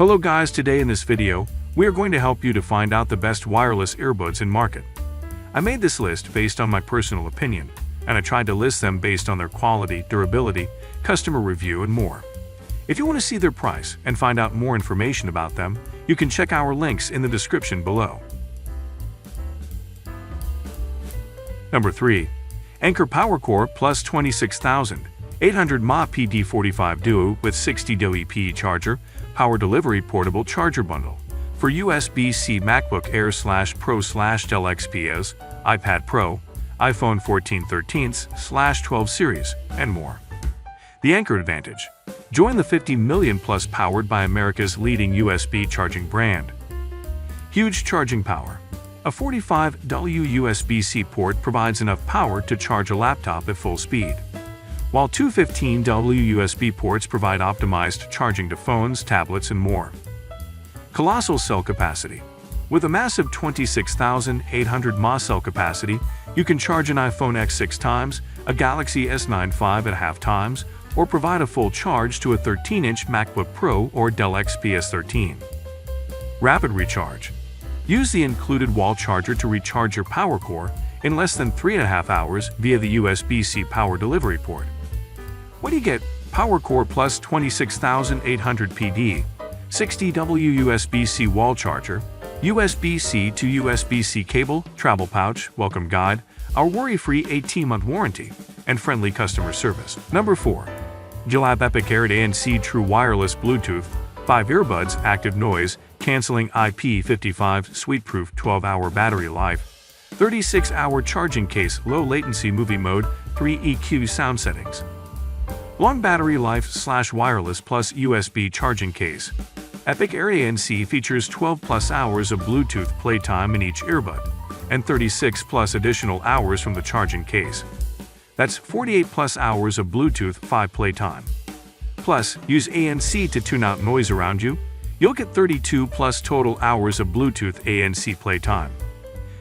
Hello guys, today in this video, we are going to help you to find out the best wireless earbuds in market. I made this list based on my personal opinion, and I tried to list them based on their quality, durability, customer review, and more. If you want to see their price and find out more information about them, you can check our links in the description below. Number 3. Anker PowerCore Plus 26800 mAh PD45 Duo with 60 WP charger, power delivery portable charger bundle for USB-C MacBook Air/Pro/Dell XPS, iPad Pro, iPhone 14/13/12 series, and more. The Anker Advantage. Join the 50 million plus powered by America's leading USB charging brand. Huge charging power. A 45W USB-C port provides enough power to charge a laptop at full speed, while two 15W USB ports provide optimized charging to phones, tablets, and more. Colossal cell capacity. With a massive 26,800 mAh cell capacity, you can charge an iPhone X 6 times, a Galaxy S9 5.5 times, or provide a full charge to a 13-inch MacBook Pro or Dell XPS 13. Rapid recharge. Use the included wall charger to recharge your PowerCore in less than 3.5 hours via the USB-C power delivery port. What do you get? PowerCore Plus 26800 PD, 60W USB-C wall charger, USB-C to USB-C cable, travel pouch, welcome guide, our worry-free 18-month warranty, and friendly customer service. Number 4. Gelab Epic Air ANC True Wireless Bluetooth 5 Earbuds Active Noise Cancelling IP55 Sweetproof 12-hour battery life, 36-hour charging case, low latency movie mode, 3 EQ sound settings. Long battery life/wireless plus USB charging case. Epic Air ANC features 12 plus hours of Bluetooth playtime in each earbud, and 36 plus additional hours from the charging case. That's 48 plus hours of Bluetooth 5 playtime. Plus, use ANC to tune out noise around you. You'll get 32 plus total hours of Bluetooth ANC playtime.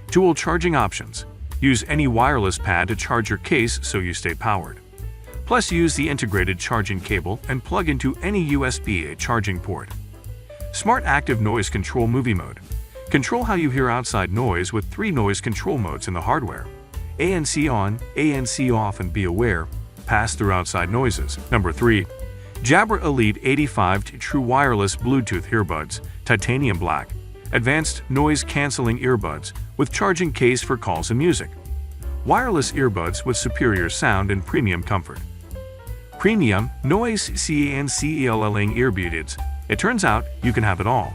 Dual charging options. Use any wireless pad to charge your case so you stay powered. Plus, use the integrated charging cable and plug into any USB-A charging port. Smart Active Noise Control Movie Mode. Control how you hear outside noise with 3 noise control modes in the hardware. ANC on, ANC off, and be aware, pass through outside noises. Number 3. Jabra Elite 85 True Wireless Bluetooth Earbuds, Titanium Black, Advanced Noise Cancelling Earbuds with charging case for calls and music. Wireless earbuds with superior sound and premium comfort. Premium Noise Cancelling Earbuds. It turns out you can have it all.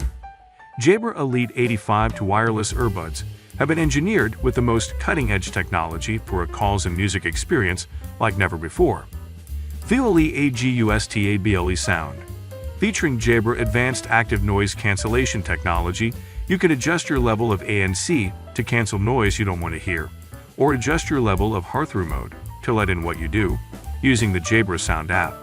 Jabra Elite 85 wireless earbuds have been engineered with the most cutting-edge technology for a calls and music experience like never before. Feel the AGUSTABLE sound. Featuring Jabra Advanced Active Noise Cancellation Technology, you can adjust your level of ANC to cancel noise you don't want to hear, or adjust your level of hear-through mode to let in what you do, using the Jabra Sound app.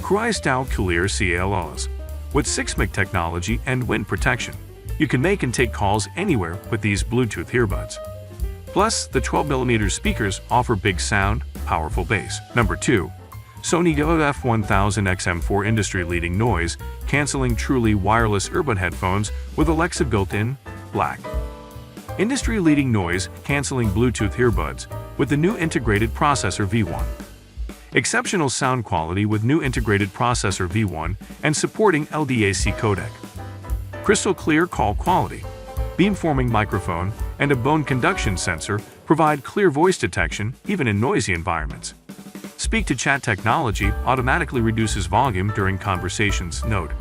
Crystal Clear CLOs. With 6MIC technology and wind protection, you can make and take calls anywhere with these Bluetooth earbuds. Plus, the 12mm speakers offer big sound, powerful bass. Number 2. Sony F1000 XM4 industry-leading noise canceling truly wireless earbud headphones with Alexa built-in, black. Industry-leading noise canceling Bluetooth earbuds with the new integrated processor V1. Exceptional sound quality with new integrated processor V1 and supporting LDAC codec. Crystal clear call quality. Beamforming microphone and a bone conduction sensor provide clear voice detection even in noisy environments. Speak-to-chat technology automatically reduces volume during conversations. Note: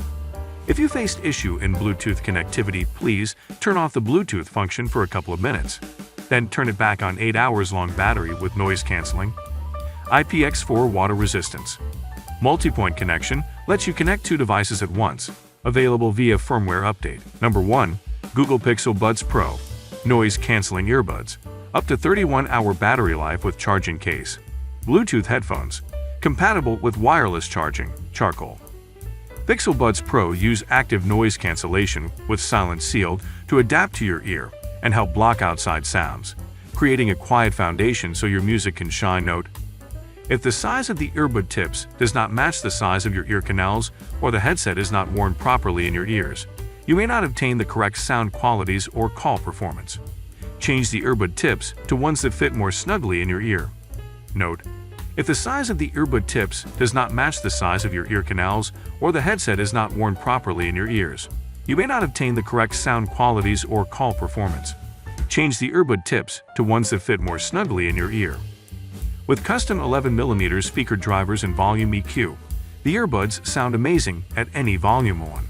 if you faced issue in Bluetooth connectivity, please turn off the Bluetooth function for a couple of minutes. Then turn it back on 8 hours long battery with noise cancelling. IPX4 water resistance. Multi-point connection lets you connect 2 devices at once. Available via firmware update. Number 1. Google Pixel Buds Pro. Noise cancelling earbuds. Up to 31-hour battery life with charging case. Bluetooth headphones. Compatible with wireless charging. Charcoal. Pixel Buds Pro use active noise cancellation with silent sealed to adapt to your ear and help block outside sounds, creating a quiet foundation so your music can shine. Note: If the size of the earbud tips does not match the size of your ear canals or the headset is not worn properly in your ears, you may not obtain the correct sound qualities or call performance. Change the earbud tips to ones that fit more snugly in your ear. Note: if the size of the earbud tips does not match the size of your ear canals or the headset is not worn properly in your ears, you may not obtain the correct sound qualities or call performance. Change the earbud tips to ones that fit more snugly in your ear. With custom 11mm speaker drivers and volume EQ, the earbuds sound amazing at any volume on.